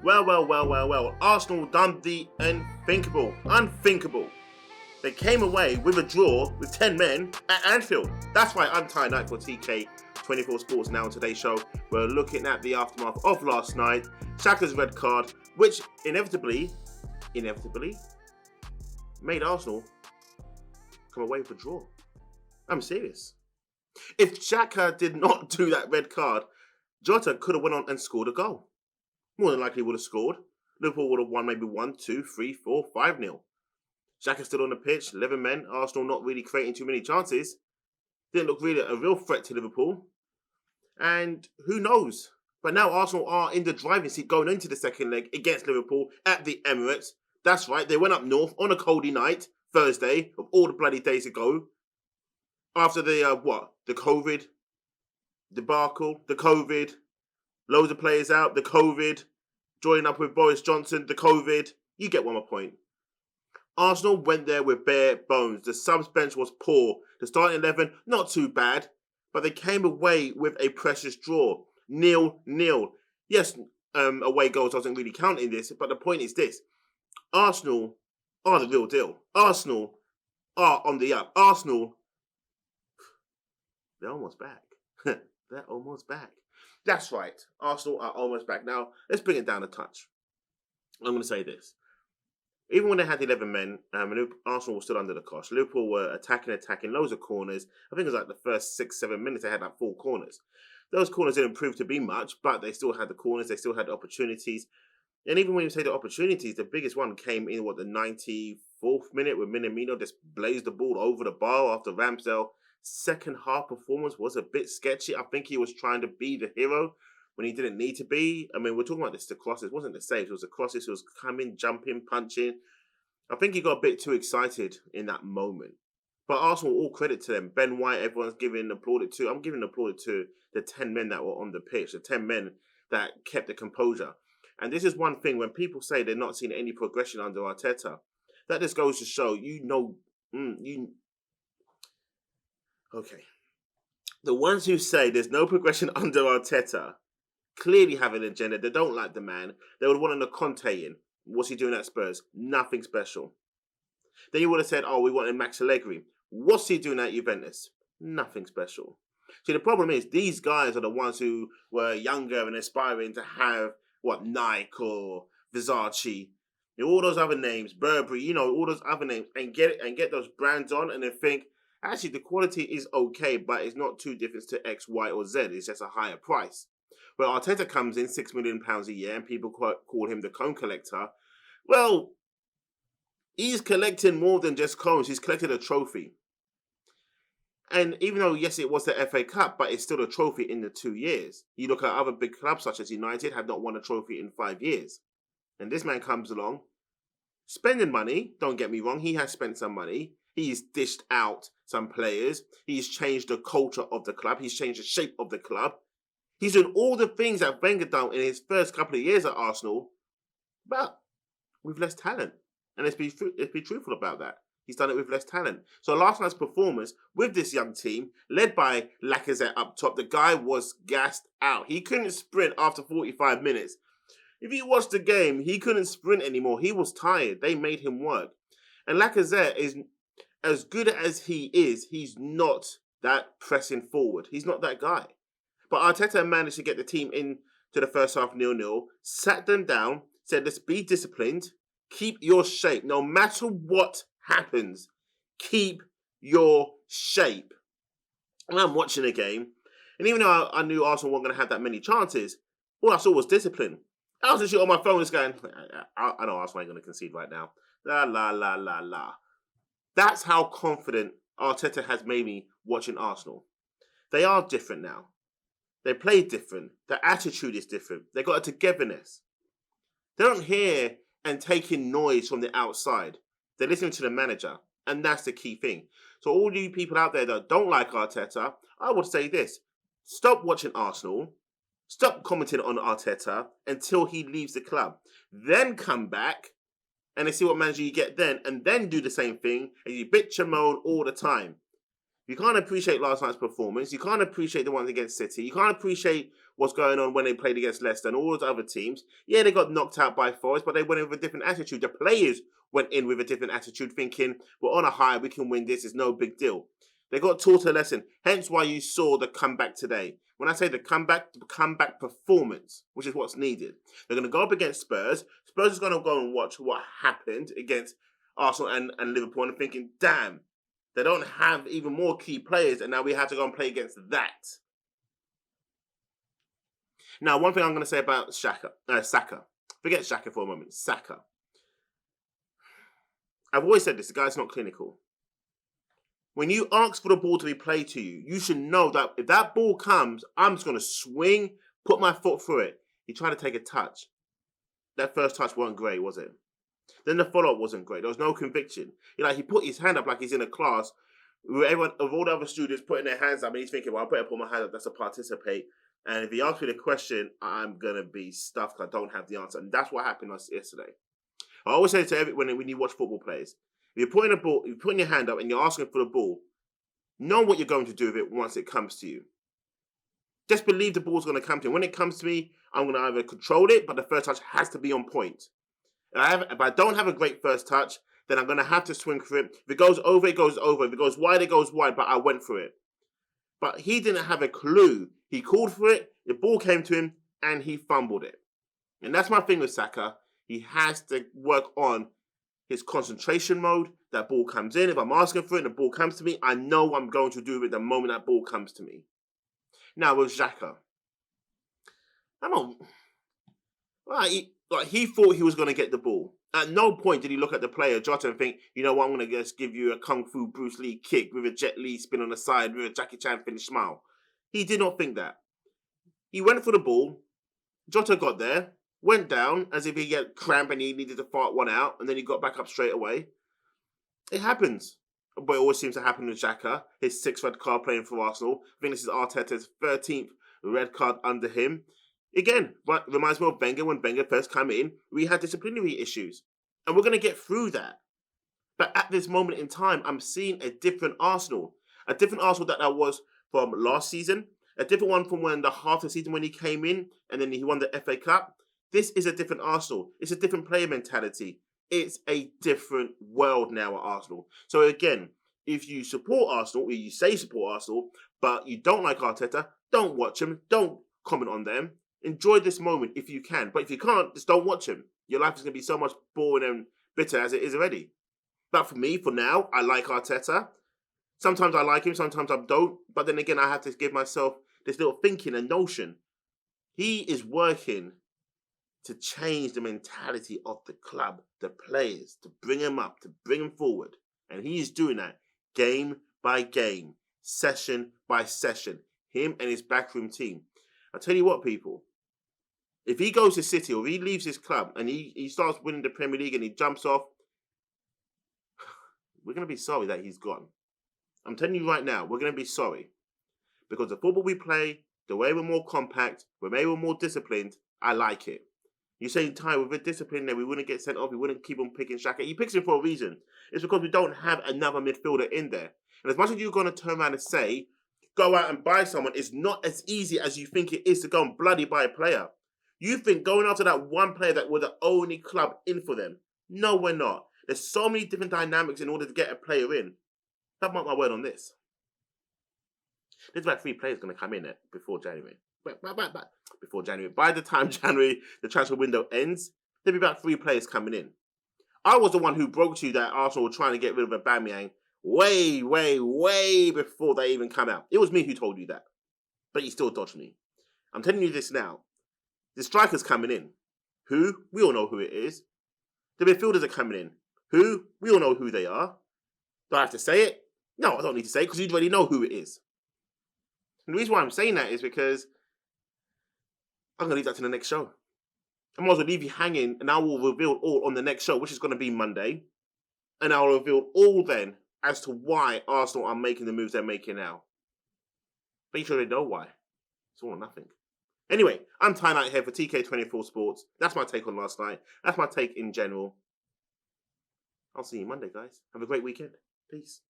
Well. Arsenal done the unthinkable. Unthinkable. They came away with a draw with 10 men at Anfield. That's right, I'm Ty Knight for TK24 Sports Now. On today's show, we're looking at the aftermath of last night, Xhaka's red card, which inevitably made Arsenal come away with a draw. I'm serious. If Xhaka did not do that red card, Jota could have went on and scored a goal. More than likely would have scored. Liverpool would have won maybe 1, 2, 3, 4, 5-0. Xhaka still on the pitch, 11 men. Arsenal not really creating too many chances. Didn't look really a real threat to Liverpool. And who knows? But now Arsenal are in the driving seat going into the second leg against Liverpool at the Emirates. That's right, they went up north on a coldy night, Thursday, of all the bloody days ago. After the COVID debacle, the COVID, loads of players out, the COVID, joining up with Boris Johnson, the COVID. You get one more point. Arsenal went there with bare bones. The subs bench was poor. The starting 11, not too bad, but they came away with a precious draw. 0-0. Yes, away goals doesn't really count in this, but the point is this. Arsenal are the real deal. Arsenal are on the up. Arsenal, they're almost back. They're almost back. That's right. Arsenal are almost back. Now, let's bring it down a touch. I'm going to say this. Even when they had 11 men, Arsenal was still under the cosh. Liverpool were attacking, loads of corners. I think it was like the first 6-7 minutes they had like 4 corners. Those corners didn't prove to be much, but they still had the corners. They still had the opportunities. And even when you say the opportunities, the biggest one came in, the 94th minute when Minamino just blazed the ball over the bar after Ramsdale. Second half performance was a bit sketchy. I think he was trying to be the hero when he didn't need to be. I mean, we're talking about the crosses. It wasn't the saves. It was the crosses. It was coming, jumping, punching. I think he got a bit too excited in that moment. But Arsenal, all credit to them. Ben White, everyone's giving applauded to. I'm giving applauded to the 10 men that were on the pitch, the 10 men that kept the composure. And this is one thing, when people say they're not seeing any progression under Arteta, that just goes to show, Okay. The ones who say there's no progression under Arteta clearly have an agenda. They don't like the man. They would want a Conte in. What's he doing at Spurs? Nothing special. Then you would have said, we wanted Max Allegri. What's he doing at Juventus? Nothing special. See, the problem is these guys are the ones who were younger and aspiring to have, Nike or Versace, all those other names, Burberry, all those other names, and get those brands on and then think, actually, the quality is okay, but it's not too different to X, Y, or Z. It's just a higher price. Well, Arteta comes in £6 million a year, and people call him the cone collector. Well, he's collecting more than just cones. He's collected a trophy. And even though, yes, it was the FA Cup, but it's still a trophy in the 2 years. You look at other big clubs such as United, have not won a trophy in 5 years. And this man comes along, spending money, don't get me wrong, he has spent some money. He's dished out some players. He's changed the culture of the club. He's changed the shape of the club. He's doing all the things that Wenger done in his first couple of years at Arsenal, but with less talent. And let's be truthful about that. He's done it with less talent. So last night's performance with this young team, led by Lacazette up top, the guy was gassed out. He couldn't sprint after 45 minutes. If you watched the game, he couldn't sprint anymore. He was tired. They made him work. And Lacazette is, as good as he is, he's not that pressing forward. He's not that guy. But Arteta managed to get the team into the first half 0-0, sat them down, said, let's be disciplined, keep your shape. No matter what happens, keep your shape. And I'm watching the game, and even though I knew Arsenal weren't going to have that many chances, all I saw was discipline. I was actually on my phone just going, I know Arsenal ain't going to concede right now. La, la, la, la, la. That's how confident Arteta has made me watching Arsenal. They are different now. They play different. Their attitude is different. They got a togetherness. They don't hear and take in noise from the outside. They're listening to the manager. And that's the key thing. So all you people out there that don't like Arteta, I would say this. Stop watching Arsenal. Stop commenting on Arteta until he leaves the club. Then come back and see what manager you get then. And then do the same thing. And you bitch and moan all the time. You can't appreciate last night's performance. You can't appreciate the ones against City. You can't appreciate what's going on when they played against Leicester and all those other teams. Yeah, they got knocked out by Forest, but they went in with a different attitude. The players went in with a different attitude, thinking, we're on a high, we can win this, it's no big deal. They got taught a lesson, hence why you saw the comeback today. When I say the comeback performance, which is what's needed. They're going to go up against Spurs. Spurs is going to go and watch what happened against Arsenal and Liverpool and thinking, damn, they don't have even more key players, and now we have to go and play against that. Now, one thing I'm going to say about Saka. Forget Xhaka for a moment. Saka. I've always said this, the guy's not clinical. When you ask for the ball to be played to you, you should know that if that ball comes, I'm just going to swing, put my foot through it. He tried to take a touch. That first touch wasn't great, was it? Then the follow-up wasn't great. There was no conviction. He put his hand up like he's in a class with everyone, of all the other students putting their hands up, and he's thinking, well, I better put my hand up, that's to participate. And if he asks me the question, I'm going to be stuffed. I don't have the answer. And that's what happened yesterday. I always say to everyone when you watch football players, if you're putting a ball, you're putting your hand up and you're asking for the ball, know what you're going to do with it once it comes to you. Just believe the ball's going to come to you. When it comes to me, I'm going to either control it, but the first touch has to be on point. If I don't have a great first touch, then I'm going to have to swing for it. If it goes over, it goes over. If it goes wide, it goes wide, but I went for it. But he didn't have a clue. He called for it, the ball came to him, and he fumbled it. And that's my thing with Saka. He has to work on his concentration mode. That ball comes in. If I'm asking for it and the ball comes to me, I know what I'm going to do with it the moment that ball comes to me. Now with Xhaka, he thought he was going to get the ball. At no point did he look at the player, Jota, and think, you know what, I'm going to just give you a Kung Fu Bruce Lee kick with a Jet Li spin on the side with a Jackie Chan finish smile. He did not think that. He went for the ball. Jota got there, went down as if he had cramp and he needed to fart one out, and then he got back up straight away. It happens. But it always seems to happen with Xhaka, his 6th red card playing for Arsenal. I think this is Arteta's 13th red card under him. Again, reminds me of Wenger. When Wenger first came in, we had disciplinary issues. And we're going to get through that. But at this moment in time, I'm seeing a different Arsenal. A different Arsenal that I was from last season. A different one from when the half of the season when he came in and then he won the FA Cup. This is a different Arsenal. It's a different player mentality. It's a different world now at Arsenal. So again, if you support Arsenal, or you say support Arsenal, but you don't like Arteta, don't watch him. Don't comment on them. Enjoy this moment if you can. But if you can't, just don't watch him. Your life is going to be so much boring and bitter as it is already. But for me, for now, I like Arteta. Sometimes I like him, sometimes I don't. But then again, I have to give myself this little thinking and notion. He is working to change the mentality of the club, the players, to bring them up, to bring them forward. And he is doing that game by game, session by session. Him and his backroom team. I'll tell you what, people. If he goes to City or if he leaves his club and he starts winning the Premier League and he jumps off, we're going to be sorry that he's gone. I'm telling you right now, we're going to be sorry. Because the football we play, the way we're more compact, the way we're more disciplined, I like it. You say, Ty, with a discipline there, we wouldn't get sent off, we wouldn't keep on picking Xhaka. He picks him for a reason. It's because we don't have another midfielder in there. And as much as you're going to turn around and say, go out and buy someone, it's not as easy as you think it is to go and bloody buy a player. You think going after that one player that we're the only club in for them. No, we're not. There's so many different dynamics in order to get a player in. Don't mark my word on this. There's about 3 players going to come in before January. Before January. By the time the transfer window ends, there'll be about 3 players coming in. I was the one who broke to you that Arsenal were trying to get rid of Aubameyang way, way, way before they even come out. It was me who told you that. But you still dodged me. I'm telling you this now. The striker's coming in. Who? We all know who it is. The midfielders are coming in. Who? We all know who they are. Do I have to say it? No, I don't need to say it because you already know who it is. And the reason why I'm saying that is because I'm going to leave that to the next show. I might as well leave you hanging and I will reveal all on the next show, which is going to be Monday. And I will reveal all then as to why Arsenal are making the moves they're making now. But you should already know why. It's all or nothing. Anyway, I'm Ty Knight here for TK24 Sports. That's my take on last night. That's my take in general. I'll see you Monday, guys. Have a great weekend. Peace.